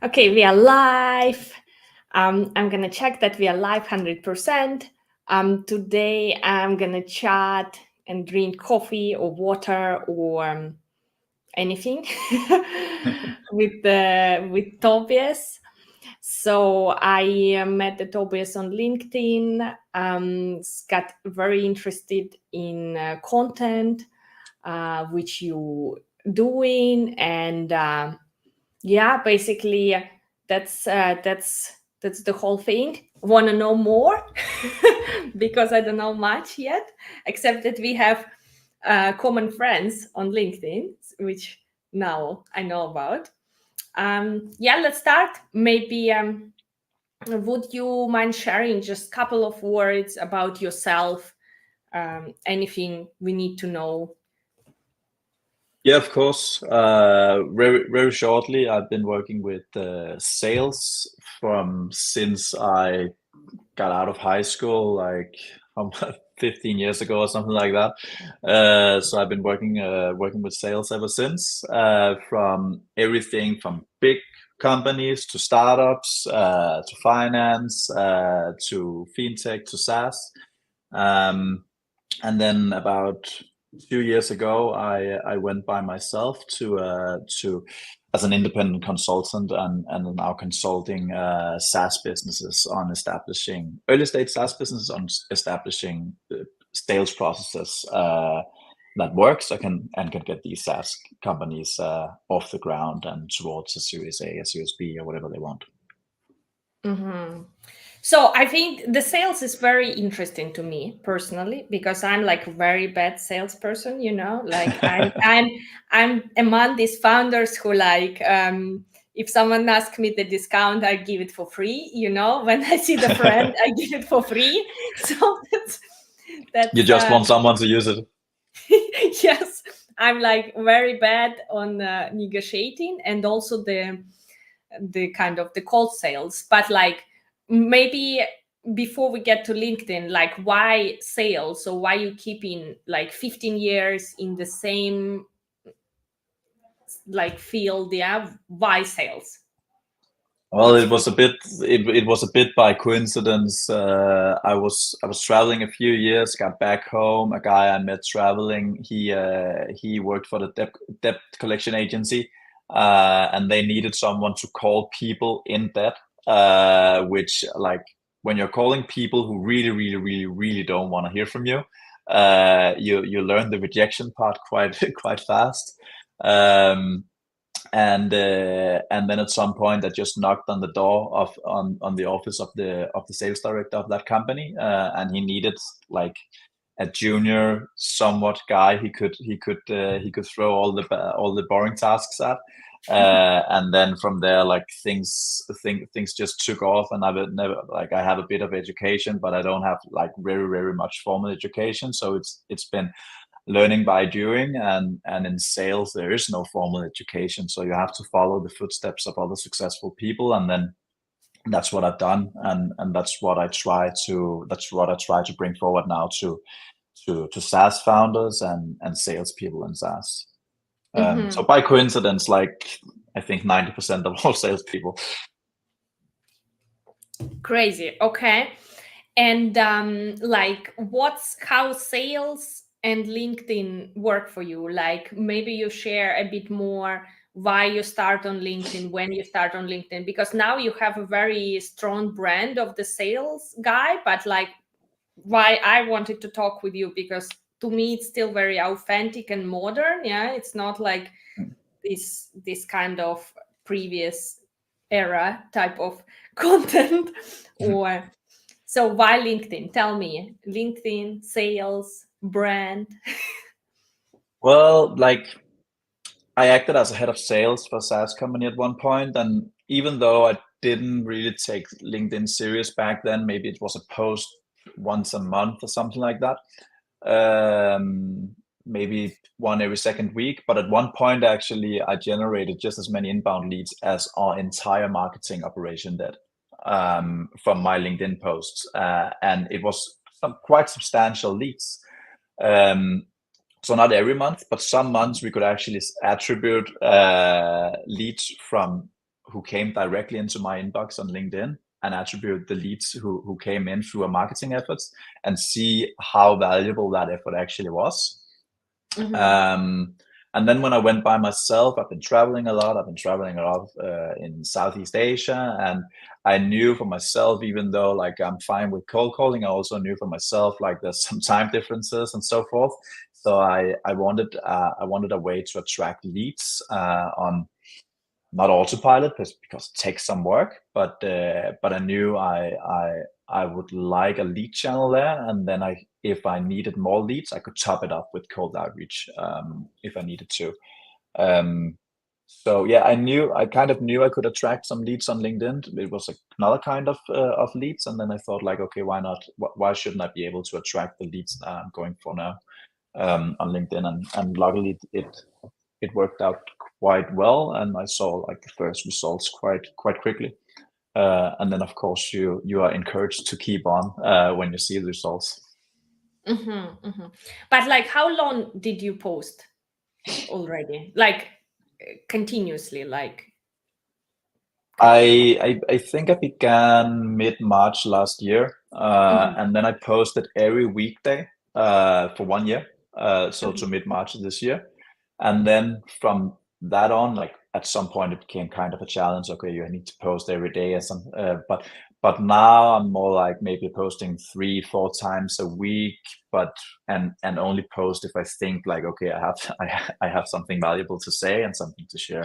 Okay, we are live. I'm gonna check that we are live 100%. Today I'm gonna chat and drink coffee or water or anything with Tobias. So I met the Tobias on LinkedIn. Got very interested in content, which you doing, and yeah, basically that's the whole thing. Want to know more? Because I don't know much yet, except that we have common friends on LinkedIn, which now I know about. Yeah, let's start. Maybe would you mind sharing just a couple of words about yourself? Anything we need to know? Yeah, of course. Very shortly, I've been working with sales from since I got out of high school, like 15 years ago or something like that. So I've been working with sales ever since, from everything from big companies to startups, to finance, to fintech, to SaaS. And then about 2 years ago, I went by myself to as an independent consultant and now consulting SaaS businesses on establishing early stage SaaS businesses on establishing sales processes that works and can get these SaaS companies off the ground and towards a Series A, a Series B, or whatever they want. Mm-hmm. So I think the sales is very interesting to me personally because I'm like a very bad salesperson, like I'm among these founders who like if someone asks me the discount, I give it for free, when I see the friend, I give it for free. So that's You that's just want someone to use it. yes, I'm like very bad on negotiating and also the kind of the cold sales, but like maybe before we get to LinkedIn, like why sales? So why you keeping like 15 years in the same like field? Yeah, why sales? Well, What's it for was a bit it was a bit by coincidence. I was traveling a few years, got back home. A guy I met traveling, he worked for the debt collection agency, and they needed someone to call people in debt. Which, like, when you're calling people who really, really, really, really don't want to hear from you, you learn the rejection part quite quite fast. Um, and then at some point I just knocked on the door of on the office of the sales director of that company, and he needed like a junior somewhat guy he could throw all the boring tasks at. And then from there, like, things just took off, and I would never, like, I have a bit of education, but I don't have like very, very much formal education, so it's been learning by doing. And in sales there is no formal education, so you have to follow the footsteps of other successful people, and then that's what I've done, and that's what I try to bring forward now to SaaS founders and salespeople in SaaS. So Mhm. by coincidence, like, I think 90% of all salespeople. Crazy. Okay. And like what's how sales and LinkedIn work for you? Like maybe you share a bit more why you start on LinkedIn, when you start on LinkedIn, because now you have a very strong brand of the sales guy, but like why I wanted to talk with you because to me it's still very authentic and modern. Yeah, it's not like this kind of previous era type of content or so why LinkedIn? Tell me. LinkedIn, sales, brand. Well, like, I acted as a head of sales for a SaaS company at one point, and even though I didn't really take LinkedIn serious back then, maybe it was a post once a month or something like that, maybe one every second week. But at one point, actually, I generated just as many inbound leads as our entire marketing operation did, from my LinkedIn posts, and it was some quite substantial leads. Um, so not every month, but some months we could actually attribute leads from who came directly into my inbox on LinkedIn and attribute the leads who came in through our marketing efforts and see how valuable that effort actually was. And then when I went by myself, I've been traveling a lot. In Southeast Asia, and I knew for myself, even though like I'm fine with cold calling, I also knew for myself like there's some time differences and so forth. So I wanted a way to attract leads on not autopilot because it takes some work, but I knew I would like a lead channel there, and then if I needed more leads, I could top it up with cold outreach if I needed to. So yeah, I kind of knew I could attract some leads on LinkedIn. It was another kind of leads, and then I thought like, okay, why not? Why shouldn't I be able to attract the leads that I'm going for now on LinkedIn? And luckily it worked out quite well, and I saw like the first results quite quickly. And then of course you are encouraged to keep on when you see the results. But like, how long did you post already? Like continuously, like? I think I began mid-March last year, and then I posted every weekday for 1 year, so to mid-March this year. And then from that on, like at some point it became kind of a challenge. Okay, you need to post every day or some, but now I'm more like maybe posting 3-4 times a week, and only post if I think like, okay, I have something valuable to say and something to share.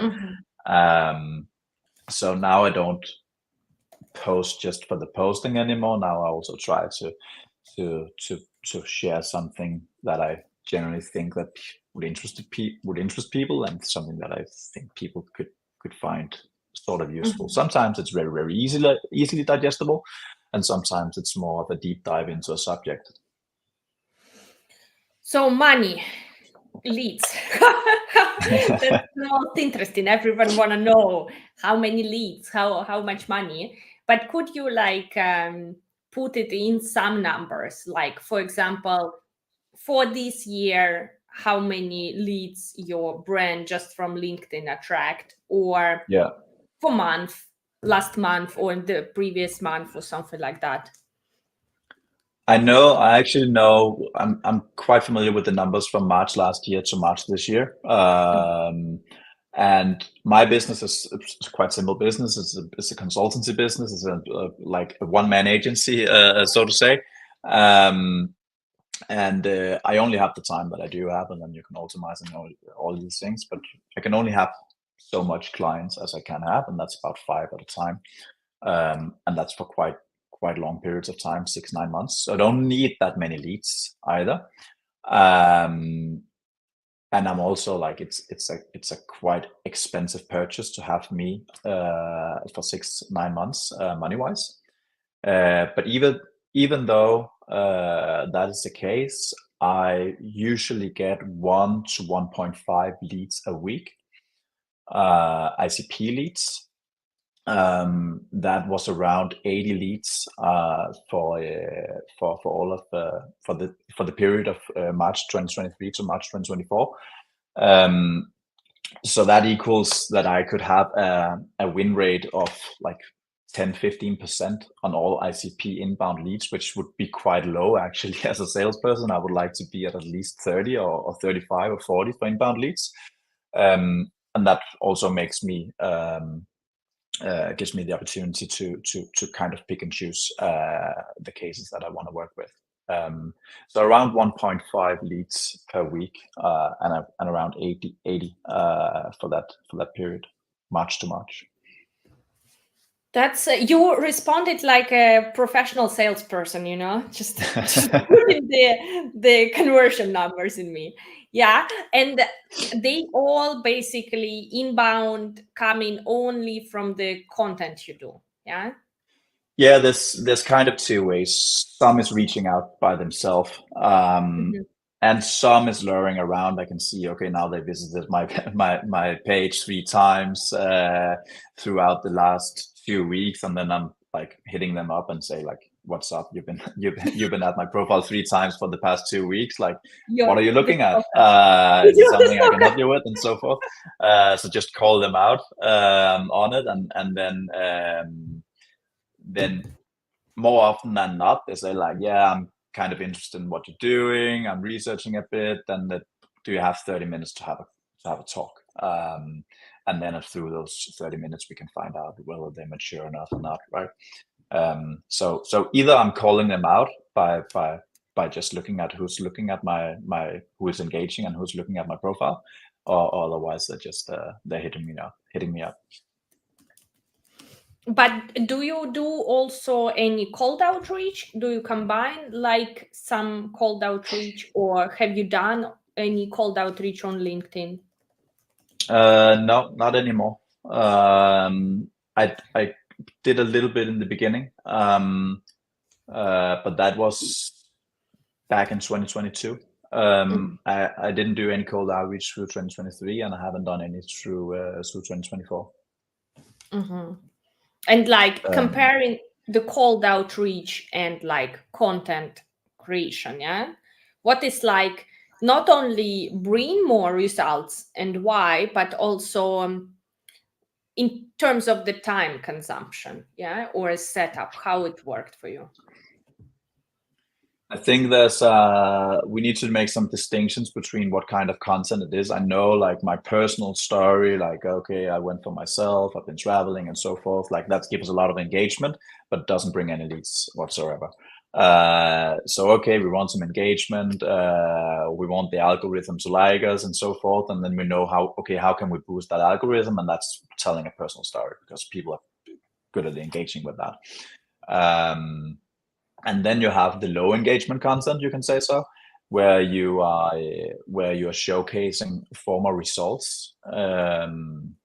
So now I don't post just for the posting anymore. Now I also try to share something that I generally think that would interest people, and something that I think people could find sort of useful. Sometimes it's very, very easily digestible, and sometimes it's more of a deep dive into a subject. So money, leads. That's most interesting. Everyone want to know how many leads, how much money. But could you like put it in some numbers? Like, for example, for this year, how many leads your brand just from LinkedIn attract, or for last month or the previous month or something like that? I actually know, I'm quite familiar with the numbers from March last year to March this year. And my business is quite simple business. It's a consultancy business. It's like a one-man agency, so to say. And I only have the time that I do have, and then you can optimize and all these things. But I can only have so much clients as I can have, and that's about 5 at a time. And that's for quite long periods of time, 6-9 months. So I don't need that many leads either. And I'm also like, it's a quite expensive purchase to have me for 6-9 months money wise. But even though that is the case, I usually get 1 to 1.5 leads a week, ICP leads. That was around 80 leads for all of for the period of March 2023 to March 2024. So that equals that I could have a win rate of like 10-15% on all ICP inbound leads, which would be quite low actually. As a salesperson, I would like to be at least 30 or 35 or 40 for inbound leads, and that also makes me gives me the opportunity to kind of pick and choose the cases that I want to work with. So around 1.5 leads per week, and around 80 for that period, March to March. That's you responded like a professional salesperson, just putting the conversion numbers in me. Yeah, and they all basically inbound coming only from the content you do. Yeah. Yeah, there's kind of 2 ways. Some is reaching out by themselves, and some is luring around. I can see, okay, now they visited my page 3 times throughout the last few weeks, and then I'm like hitting them up and say like, what's up? You've been at my profile 3 times for the past 2 weeks. Like, You're what are you looking at? Is it You're something I can stalker. help you with, and so forth? So just call them out on it, and then more often than not, they say like, yeah, I'm kind of interested in what you're doing. I'm researching a bit. And do you have 30 minutes to have a talk? And then through those 30 minutes, we can find out whether they're mature enough or not, right? So either I'm calling them out by just looking at who's looking at who is engaging and who's looking at my profile, or otherwise they're just they're hitting me up. But do you do also any cold outreach? Do you combine like some cold outreach, or have you done any cold outreach on LinkedIn? No, not anymore. I did a little bit in the beginning, but that was back in 2022. I didn't do any cold outreach through 2023, and I haven't done any through 2024. And like comparing the cold outreach and like content creation, yeah, what is like not only bring more results and why, but also in terms of the time consumption, yeah, or a setup, how it worked for you? I think we need to make some distinctions between what kind of content it is. I know, like, my personal story, like, okay, I went for myself, I've been traveling and so forth, like that gives a lot of engagement, but doesn't bring any leads whatsoever. So okay, we want some engagement, we want the algorithm to like us and so forth, and then we know how can we boost that algorithm, and that's telling a personal story because people are good at engaging with that. And then you have the low engagement content, you can say so, where you are showcasing former results, and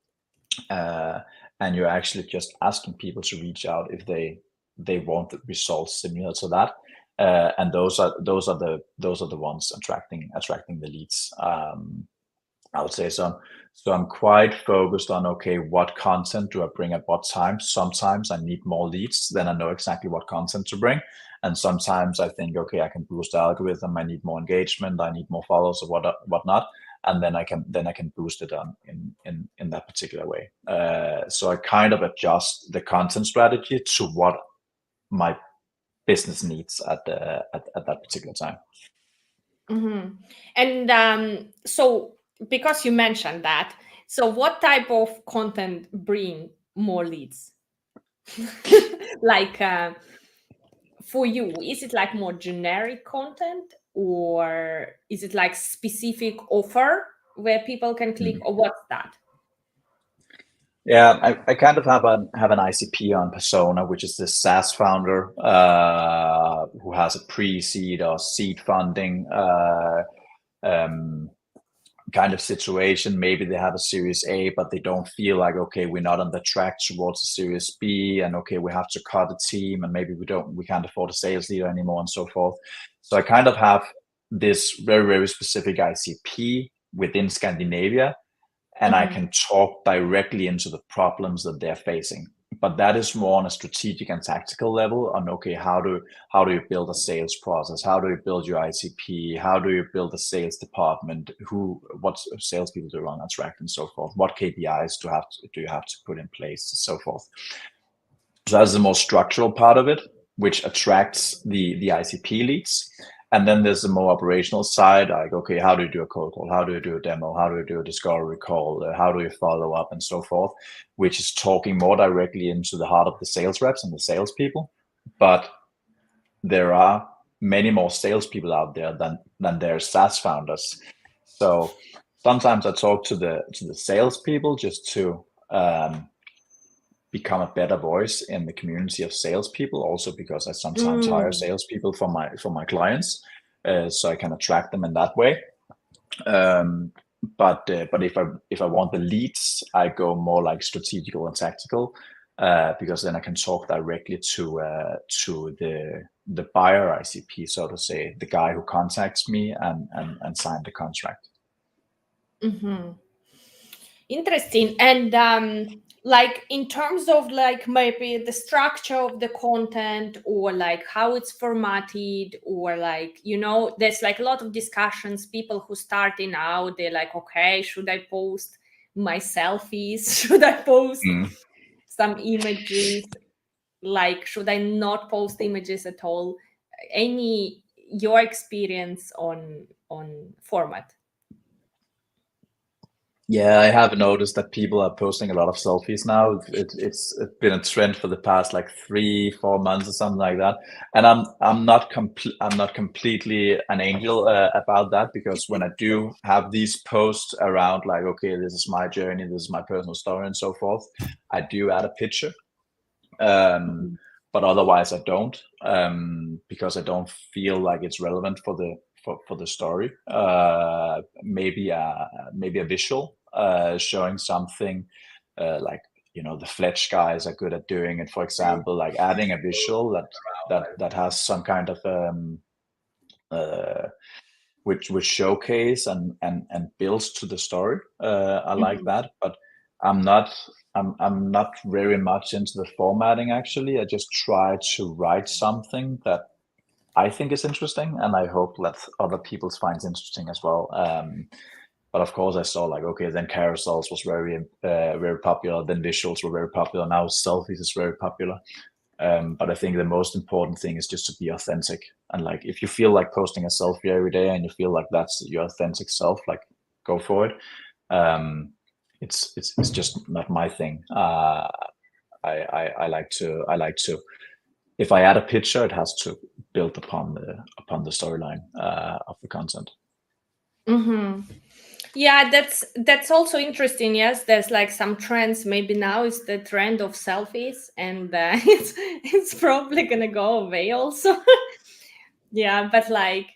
you're actually just asking people to reach out if they want the results similar to that, and those are the ones attracting the leads. I would say so. So I'm quite focused on, okay, what content do I bring at what time? Sometimes I need more leads, then I know exactly what content to bring. And sometimes I think, okay, I can boost the algorithm. I need more engagement. I need more followers or whatnot. And then I can boost it in that particular way. So I kind of adjust the content strategy to what my business needs at that particular time. And so, because you mentioned that, so what type of content bring more leads? Like for you, is it like more generic content, or is it like specific offer where people can click, or what's that? Yeah, I kind of have an ICP on Persona, which is this SaaS founder who has a pre-seed or seed funding kind of situation. Maybe they have a Series A, but they don't feel like, okay, we're not on the track towards a Series B, and okay, we have to cut a team, and maybe we can't afford a sales leader anymore, and so forth. So I kind of have this very, very specific ICP within Scandinavia, and I can talk directly into the problems that they're facing. But that is more on a strategic and tactical level on, okay, how do you build a sales process? How do you build your ICP? How do you build a sales department? What salespeople do you want to attract, and so forth? What KPIs do you have to put in place, and so forth? So that's the more structural part of it, which attracts the ICP leads. And then there's the more operational side, like, okay, how do you do a cold call? How do you do a demo? How do you do a discovery call? How do you follow up, and so forth, which is talking more directly into the heart of the sales reps and the salespeople. But there are many more salespeople out there than there are SaaS founders. So sometimes I talk to the salespeople just to become a better voice in the community of salespeople, also because I sometimes hire salespeople for my clients, so I can attract them in that way. But if I want the leads, I go more like strategical and tactical, because then I can talk directly to the buyer ICP, so to say, the guy who contacts me and sign the contract. Interesting. And like in terms of like maybe the structure of the content, or like how it's formatted, or like, you know, there's like a lot of discussions. People who starting out, they're like, okay, should I post my selfies? Should I post some images? Like, should I not post images at all? Any your experience on format? Yeah, I have noticed that people are posting a lot of selfies now. It's been a trend for the past like 3, 4 months or something like that. And I'm not completely an angel about that, because when I do have these posts around like, okay, this is my journey, this is my personal story, and so forth, I do add a picture. But otherwise I don't, because I don't feel like it's relevant for the story. Maybe a visual showing something, like, you know, the Fletch guys are good at doing it, for example, like adding a visual that has some kind of uh, which showcase and builds to the story. I like that, but I'm not I'm not very much into the formatting actually. I just try to write something that I think is interesting, and I hope that other people finds interesting as well. But of course, I saw like, okay, then carousels was very popular. Then visuals were very popular. Now selfies is very popular. But I think the most important thing is just to be authentic. And like, if you feel like posting a selfie every day and you feel like that's your authentic self, like, go for it. It's just not my thing. I like to. If I add a picture, it has to build upon the storyline of the content. Yeah, that's also interesting. Yes, there's like some trends. Maybe now is the trend of selfies, and it's probably gonna go away also. Yeah, but like,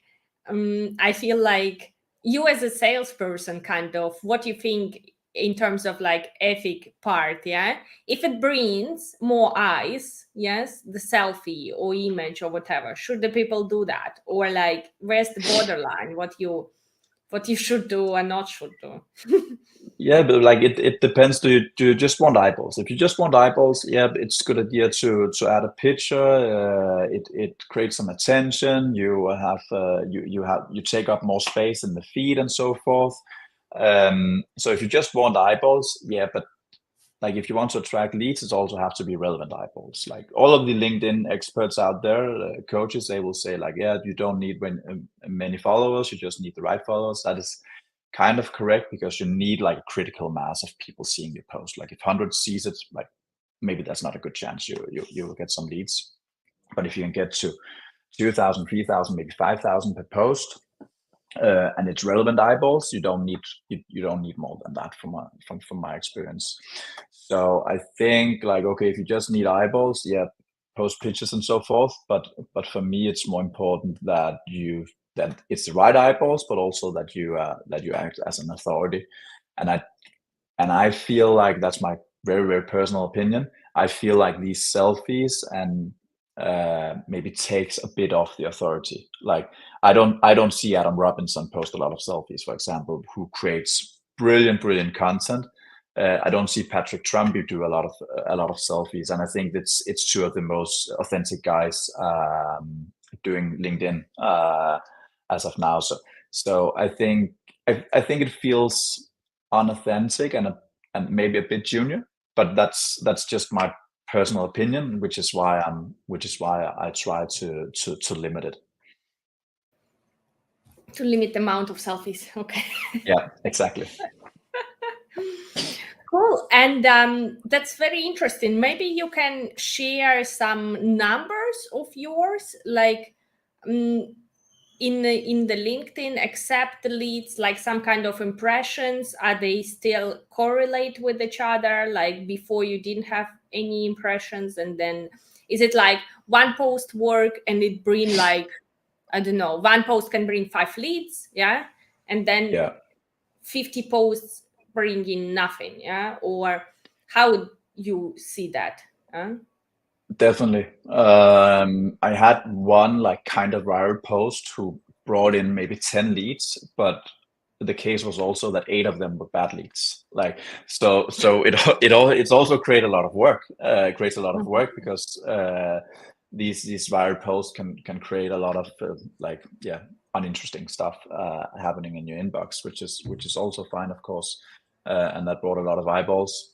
I feel like you as a salesperson, kind of, what you think in terms of like ethic part, yeah? If it brings more eyes, yes, the selfie or image or whatever, should the people do that? Or like, where's the borderline? What you should do and not should do? Yeah, but like it depends. Do you just want eyeballs? If you just want eyeballs, yeah, it's a good idea to add a picture. It creates some attention. You take up more space in the feed and so forth. So if you just want eyeballs, yeah, but like if you want to attract leads, it also have to be relevant eyeballs. Like all of the LinkedIn experts out there, coaches, they will say like, yeah, you don't need many followers, you just need the right followers. That is kind of correct, because you need like a critical mass of people seeing your post. Like if 100 sees it, like maybe that's not a good chance you will get some leads. But if you can get to 2,000, 3,000, maybe 5,000 per post, and it's relevant eyeballs, you don't need more than that from my experience. So I think like, okay, if you just need eyeballs, yeah, post pictures and so forth. But for me, it's more important that it's the right eyeballs, but also that you act as an authority. And I feel like that's my very, very personal opinion. I feel like these selfies and maybe takes a bit off the authority. Like I don't see Adam Robinson post a lot of selfies, for example, who creates brilliant content. I don't see Patrick Trumpy do a lot of selfies, and I think it's two of the most authentic guys doing LinkedIn as of now. So I think it feels unauthentic and maybe a bit junior, but that's just my personal opinion, which is why I try to limit it. To limit the amount of selfies. Okay. Yeah, exactly. Cool. And that's very interesting. Maybe you can share some numbers of yours, like, in the LinkedIn, accept the leads, like some kind of impressions. Are they still correlate with each other? Like before you didn't have any impressions, and then is it like one post work and it bring like, I don't know, one post can bring 5 leads, yeah, and then Yeah, 50 posts bring in nothing, yeah? Or how would you see that? Huh? definitely. I had one like kind of viral post who brought in maybe 10 leads, but the case was also that 8 of them were bad leads. Like, so it's also create a lot of work. Creates a lot of work because these viral posts can create a lot of uninteresting stuff happening in your inbox, which is also fine, of course, and that brought a lot of eyeballs.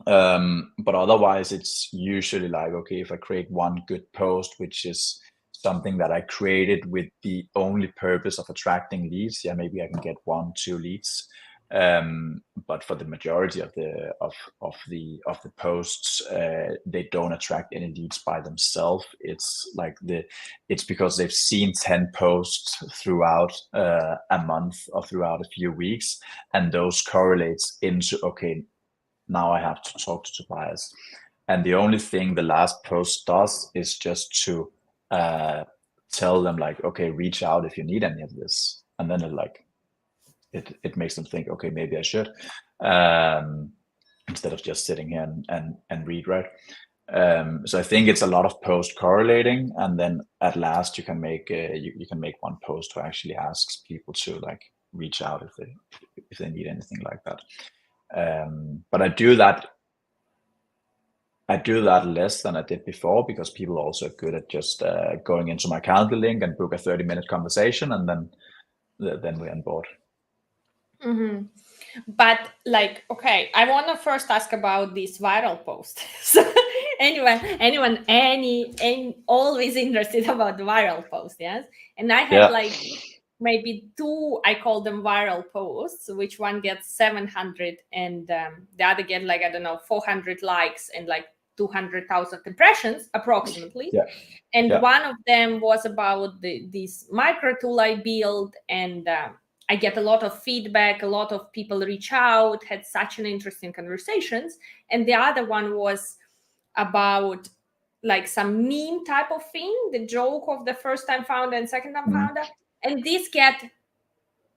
But otherwise, it's usually like, okay, if I create one good post, which is something that I created with the only purpose of attracting leads, yeah, maybe I can get 1-2 leads. But for the majority of the posts, they don't attract any leads by themselves. It's because they've seen 10 posts throughout a month or throughout a few weeks, and those correlates into, okay, now I have to talk to Tobias. And the only thing the last post does is just to tell them, like, okay, reach out if you need any of this. And then it makes them think, okay, maybe I should, instead of just sitting here and read, right? So I think it's a lot of post correlating, and then at last you can make you can make one post who actually asks people to like reach out if they need anything like that. But I do that less than I did before, because people are also good at just going into my calendar link and book a 30-minute conversation, and then we're on board. Mm-hmm. But like, okay, I want to first ask about this viral post. So anyone, always interested about the viral post, yes? And I have like maybe 2, I call them viral posts, which one gets 700 and the other get like, I don't know, 400 likes and like 200,000 impressions approximately. And one of them was about this micro tool I built, and I get a lot of feedback, a lot of people reach out, had such an interesting conversations. And the other one was about like some meme type of thing, the joke of the first time founder and second time founder. And these get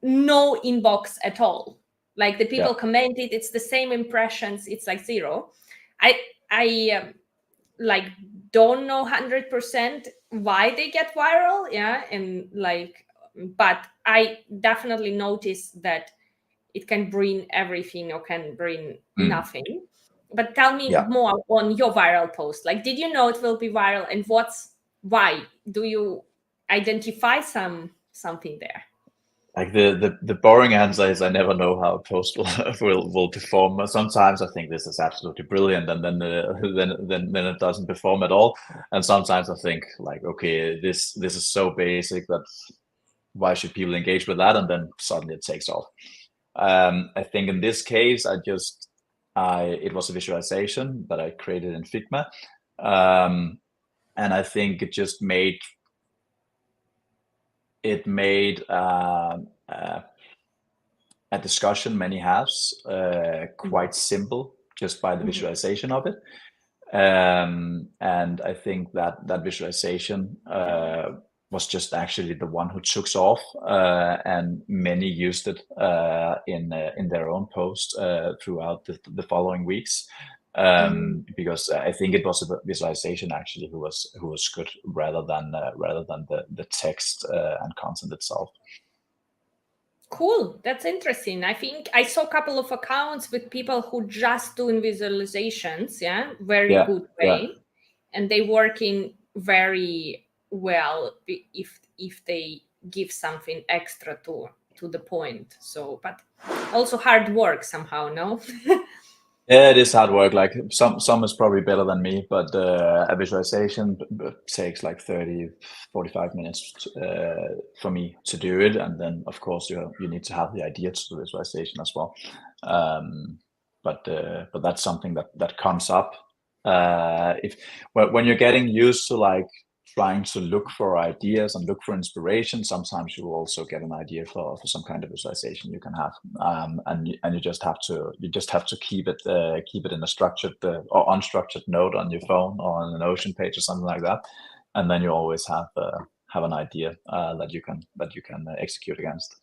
no inbox at all. Like the people commented, it's the same impressions, it's like 0. I like don't know 100% why they get viral, and like, but I definitely notice that it can bring everything or can bring nothing. But tell me more on your viral post. Like, did you know it will be viral, and why do you identify something there? Like the boring answer is I never know how a post will perform. Sometimes I think this is absolutely brilliant, and then it doesn't perform at all. And sometimes I think like, okay, this is so basic that why should people engage with that? And then suddenly it takes off. I think in this case, it was a visualization that I created in Figma, and I think it just made a discussion many has quite simple just by the visualization of it. And I think that visualization was just actually the one who took off, and many used it in their own post throughout the following weeks. Because I think it was a visualization actually who was good rather than the text and content itself. Cool, that's interesting. I think I saw a couple of accounts with people who just doing visualizations, very good way, and they working very well if they give something extra to the point. So, but also hard work somehow, no? Yeah, it is hard work. Like some is probably better than me, but a visualization takes like 30-45 minutes for me to do it, and then of course you need to have the idea to the visualization as well. But that's something that comes up when you're getting used to like trying to look for ideas and look for inspiration. Sometimes you will also get an idea for some kind of visualization you can have, and you just have to keep it in a structured or unstructured note on your phone or on a Notion page or something like that, and then you always have an idea that you can execute against.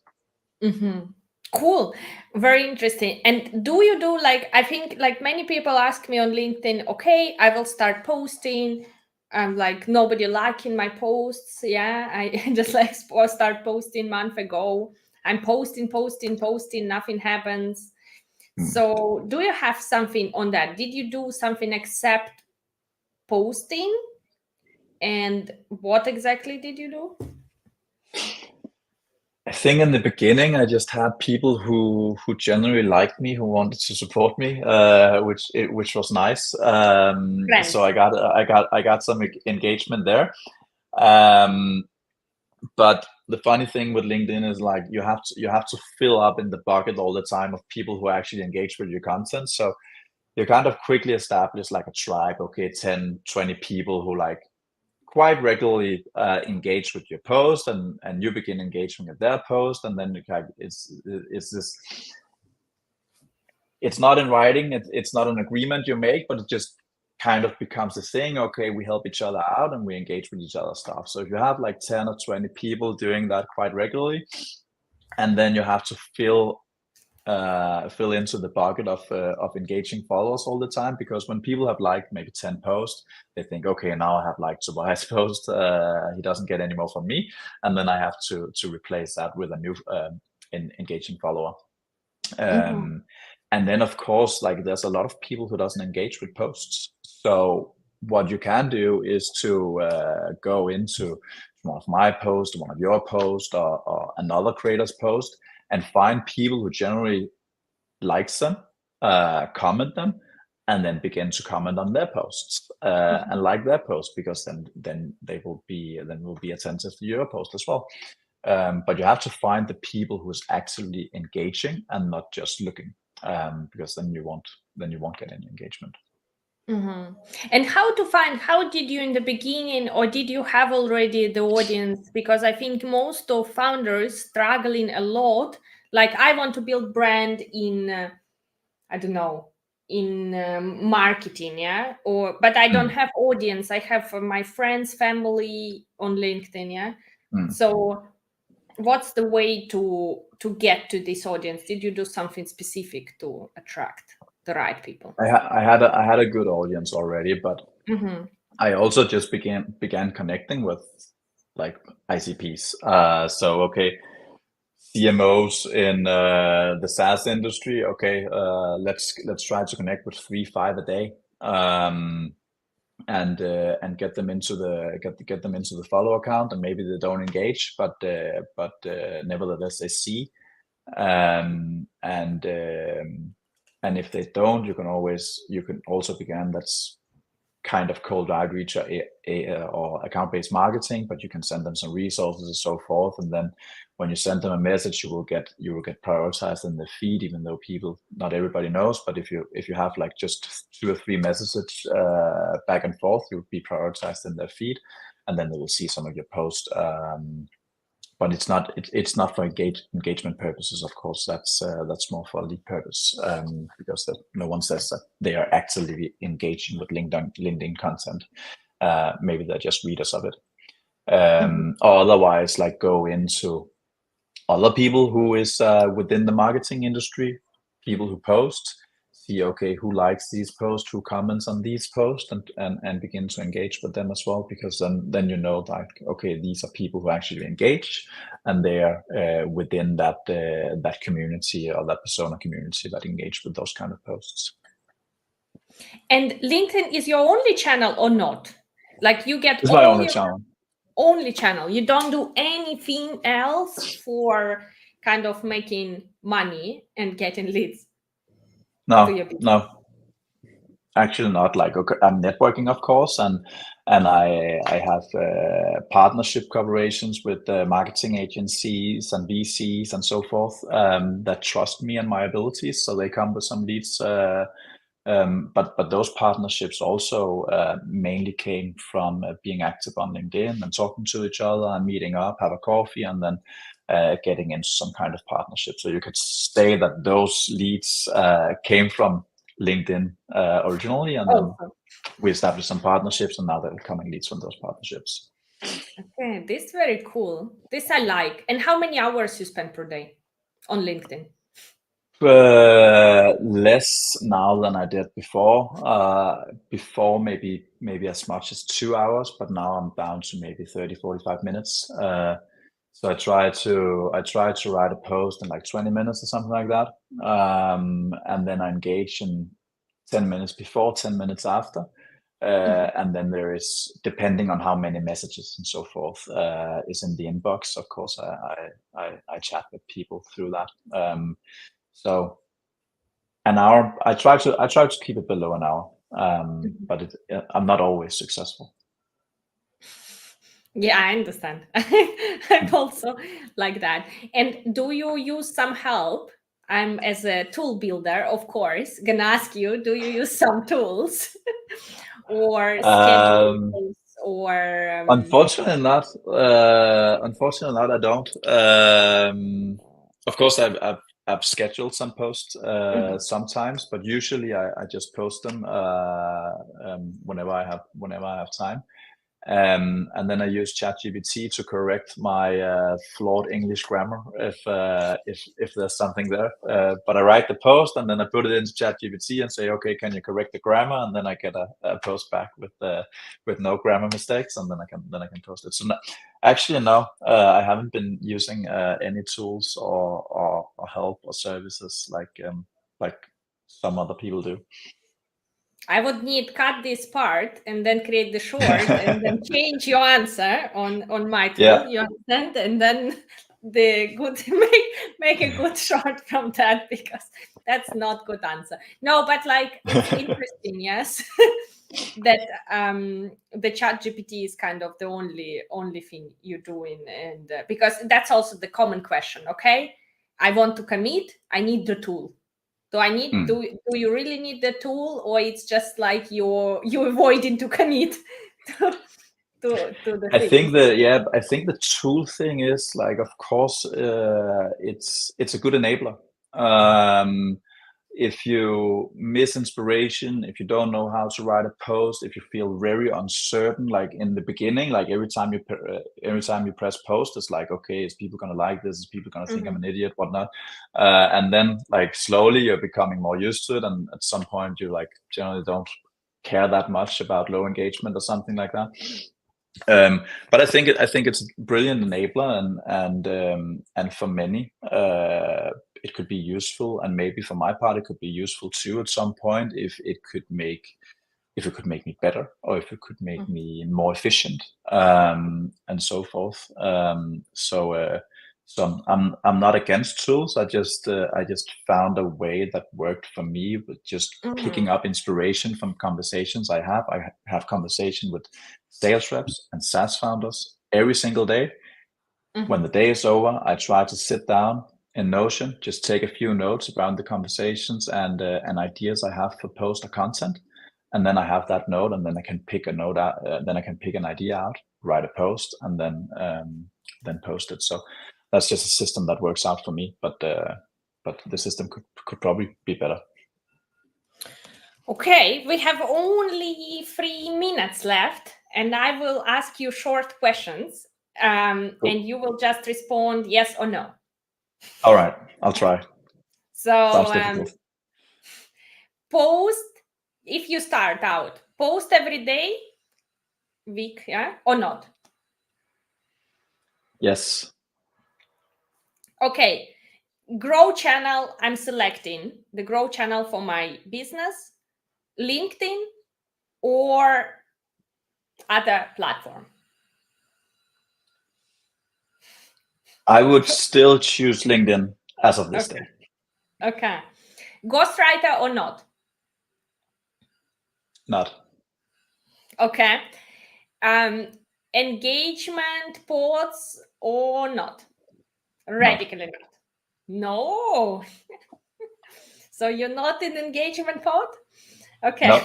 Cool, very interesting. And do you do like, I think like many people ask me on LinkedIn, okay, I will start posting. I'm like, nobody liking my posts. I just like start posting month ago. I'm posting, nothing happens. Mm. So do you have something on that? Did you do something except posting? And what exactly did you do? I think in the beginning, I just had people who generally liked me, who wanted to support me, which was nice. Friends. So I got some engagement there. But the funny thing with LinkedIn is like you have to fill up in the bucket all the time of people who actually engage with your content. So you kind of quickly establish like a tribe. Okay, 10, 20 people who like quite regularly engage with your post, and you begin engaging with their post, and then it's this. It's not in writing. It's not an agreement you make, but it just kind of becomes a thing. Okay, we help each other out and we engage with each other's stuff. So if you have like 10 or 20 people doing that quite regularly, and then you have to fill into the bucket of engaging followers all the time, because when people have liked maybe 10 posts, they think, okay, now I have liked Tobias' post, he doesn't get any more from me, and then I have to replace that with a new engaging follower. And then of course, like there's a lot of people who doesn't engage with posts. So what you can do is to go into one of my posts, one of your posts, or another creator's post, and find people who generally likes them, comment them, and then begin to comment on their posts and like their posts, because then they will be attentive to your post as well. But you have to find the people who is actually engaging and not just looking, because then you won't get any engagement. And how did you in the beginning, or did you have already the audience? Because I think most of founders struggling a lot, like I want to build brand in I don't know, in marketing, yeah, but I don't have audience. I have my friends, family on LinkedIn, yeah. So what's the way to get to this audience? Did you do something specific to attract the right people? I had a good audience already, but I also just began connecting with like ICPs. So okay, CMOs in the SaaS industry. Okay, let's try to connect with 3-5 a day, and get them into the follow account, and maybe they don't engage, but nevertheless they see, and if they don't, you can also begin, that's kind of cold outreach or account-based marketing, but you can send them some resources and so forth, and then when you send them a message, you will get prioritized in the feed, even though not everybody knows, but if you have like just 2 or 3 messages back and forth, you'll be prioritized in their feed, and then they will see some of your posts. But it's not for engagement purposes, of course. That's more for lead purpose, because no one says that they are actively engaging with LinkedIn content. Maybe they're just readers of it, or otherwise, like go into other people who is within the marketing industry, people who post, see okay, who likes these posts, who comments on these posts, and begin to engage with them as well, because then you know, like, okay, these are people who actually engage, and they are within that community, or that persona community, that engage with those kind of posts. And LinkedIn is your only channel or not? Like you get it's my only channel. Only channel. You don't do anything else for kind of making money and getting leads? No, actually not. Like, okay, I'm networking, of course, and I have partnership collaborations with marketing agencies and VCs and so forth, that trust me and my abilities, so they come with some leads. But those partnerships also mainly came from being active on LinkedIn and talking to each other and meeting up, have a coffee, and then getting into some kind of partnership. So you could say that those leads came from LinkedIn originally, and then we established some partnerships, and now they're coming leads from those partnerships. Okay, this is very cool. This I like. And how many hours you spend per day on LinkedIn? Less now than I did before. Before maybe as much as 2 hours, but now I'm down to maybe 30-45 minutes. So I try to write a post in like 20 minutes or something like that, and then I engage in 10 minutes before, 10 minutes after. And then there is, depending on how many messages and so forth is in the inbox, of course, I chat with people through that. So an hour. I try to keep it below an hour, but I'm not always successful. Yeah, I understand. I'm also like that. And do you use some help? I'm, as a tool builder, of course, gonna ask you, do you use some tools or Um, schedules or Unfortunately not. Unfortunately not. I don't. Of course, I've scheduled some posts Mhm. sometimes, but usually I just post them whenever I have time. And then I use ChatGPT to correct my flawed English grammar if there's something there. But I write the post and then I put it into ChatGPT and say, okay, can you correct the grammar? And then I get a post back with no grammar mistakes, and then I can post it. So no, actually, no, I haven't been using any tools or help or services like some other people do. I would need cut this part and then create the short and then change your answer on my Yeah. tool. You understand? And then the good make a good short from that, because that's not good answer. No, but like it's interesting, yes. That the chat GPT is kind of the only thing you do in, and because that's also the common question. Okay, I want to commit, I need the tool. Do you really need the tool, or it's just like you avoiding to commit to the I things? think I think the tool thing is like, of course, it's a good enabler. If you miss inspiration, if you don't know how to write a post, if you feel very uncertain, like in the beginning, like every time you press post, it's like, okay, is people gonna like this? Is people gonna think I'm an idiot? Whatnot? And then like slowly you're becoming more used to it, and at some point you like generally don't care that much about low engagement or something like that. But I think it's a brilliant enabler, and for many it could be useful, and maybe for my part it could be useful too at some point if it could make me better, or if it could make me more efficient, and so forth. So I'm not against tools. I just found a way that worked for me with just picking up inspiration from conversations I have. I have conversation with sales reps and SaaS founders every single day. When the day is over, I try to sit down in Notion, just take a few notes around the conversations and ideas I have for post or content, and then I have that note, and then I can pick a note out. Then I can pick an idea out, write a post, and then post it. So that's just a system that works out for me. But the system could probably be better. Okay, we have only 3 minutes left, and I will ask you short questions, Cool. and you will just respond yes or no. All right, I'll try. Sounds So difficult. post, if you start out, post every day, week, yeah, or not? Yes. Okay, grow channel, I'm selecting the grow channel for my business, LinkedIn or other platform. I would still choose LinkedIn as of this day. Okay. Ghostwriter or not? Not. Okay. Engagement boards or not? Radically not. No. So you're not in engagement board? Okay. No.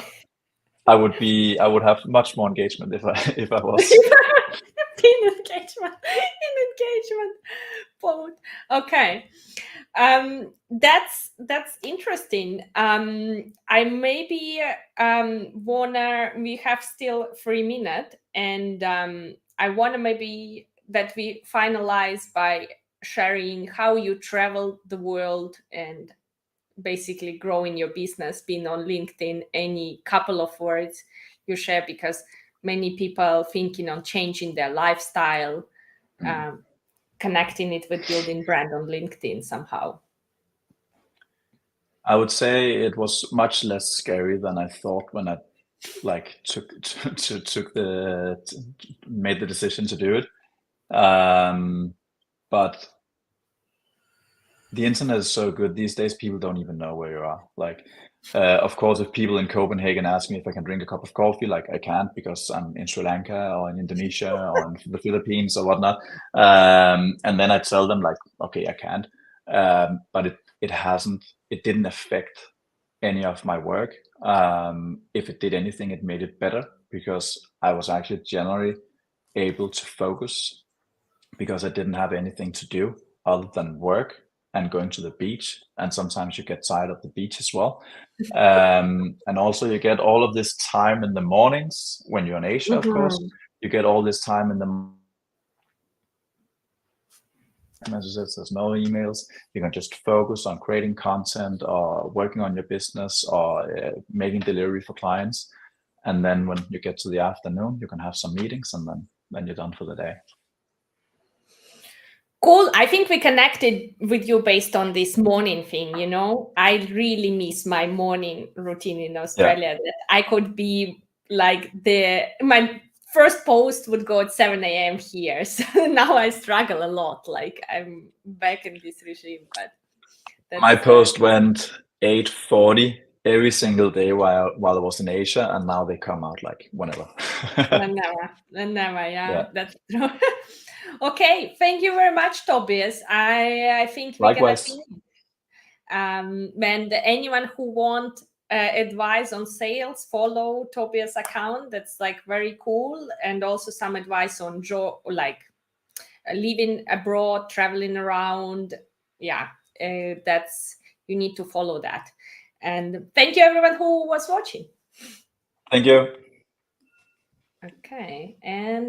I would have much more engagement if I was. in engagement board. Okay. That's interesting. I maybe we have still 3 minutes, and I wanna maybe that we finalize by sharing how you travel the world and basically growing your business, being on LinkedIn. Any couple of words you share, because many people thinking on changing their lifestyle, connecting it with building brand on LinkedIn somehow? I would say it was much less scary than I thought when I like made the decision to do it. But the internet is so good these days, people don't even know where you are. Like, of course, if people in Copenhagen ask me if I can drink a cup of coffee, like I can't because I'm in Sri Lanka or in Indonesia or in the Philippines or whatnot. And then I tell them like, okay, I can't. But it didn't affect any of my work. If it did anything, it made it better because I was actually generally able to focus because I didn't have anything to do other than work and going to the beach. And sometimes you get tired of the beach as well. And also you get all of this time in the mornings when you're in Asia, of course, you get all this time in the messages, there's no emails. You can just focus on creating content or working on your business or making delivery for clients. And then when you get to the afternoon, you can have some meetings and then you're done for the day. Cool. I think we connected with you based on this morning thing. I really miss my morning routine in Australia. Yeah. That I could be like my first post would go at 7 a.m. here. So now I struggle a lot. Like I'm back in this regime, but my post went 8:40 every single day while I was in Asia, and now they come out like whenever. Whenever, yeah, that's true. Okay, thank you very much, Tobias. I think we Likewise. can. And anyone who want advice on sales, follow Tobias' account. That's like very cool, and also some advice on living abroad, traveling around. Yeah, that's you need to follow that. And thank you everyone who was watching. Thank you. Okay, and